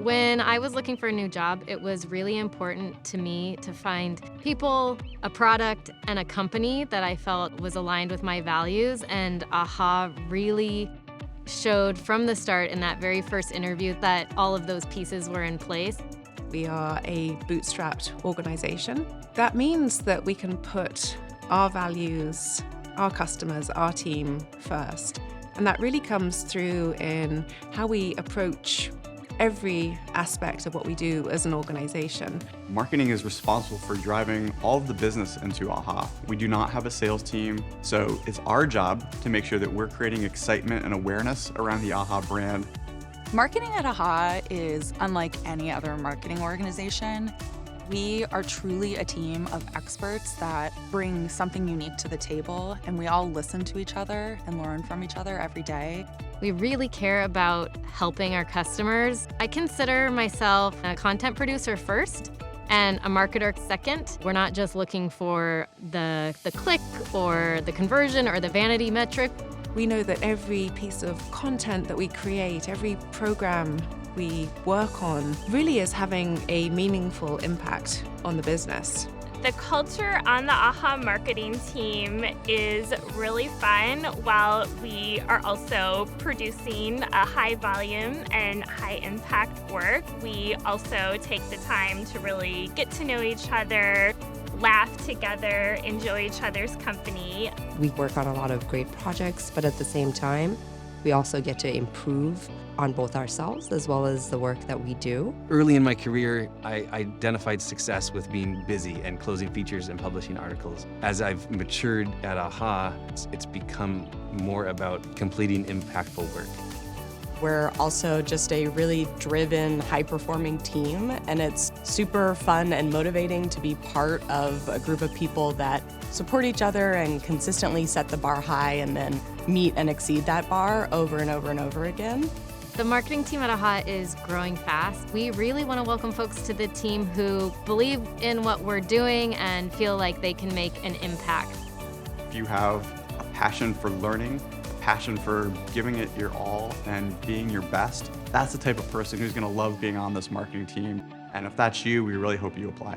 When I was looking for a new job, it was really important to me to find people, a product, and a company that I felt was aligned with my values. And AHA really showed from the start in that very first interview that all of those pieces were in place. We are a bootstrapped organization. That means that we can put our values, our customers, our team first. And that really comes through in how we approach every aspect of what we do as an organization. Marketing is responsible for driving all of the business into AHA. We do not have a sales team, so it's our job to make sure that we're creating excitement and awareness around the AHA brand. Marketing at AHA is unlike any other marketing organization. We are truly a team of experts that bring something unique to the table, and we all listen to each other and learn from each other every day. We really care about helping our customers. I consider myself a content producer first and a marketer second. We're not just looking for the click or the conversion or the vanity metric. We know that every piece of content that we create, every program we work on, really is having a meaningful impact on the business. The culture on the AHA marketing team is really fun while we are also producing a high volume and high impact work. We also take the time to really get to know each other, laugh together, enjoy each other's company. We work on a lot of great projects, but at the same time, we also get to improve on both ourselves as well as the work that we do. Early in my career, I identified success with being busy and closing features and publishing articles. As I've matured at AHA, it's become more about completing impactful work. We're also just a really driven, high-performing team, and it's super fun and motivating to be part of a group of people that support each other and consistently set the bar high and then meet and exceed that bar over and over and over again. The marketing team at AHA is growing fast. We really want to welcome folks to the team who believe in what we're doing and feel like they can make an impact. If you have a passion for learning, a passion for giving it your all and being your best, that's the type of person who's going to love being on this marketing team. And if that's you, we really hope you apply.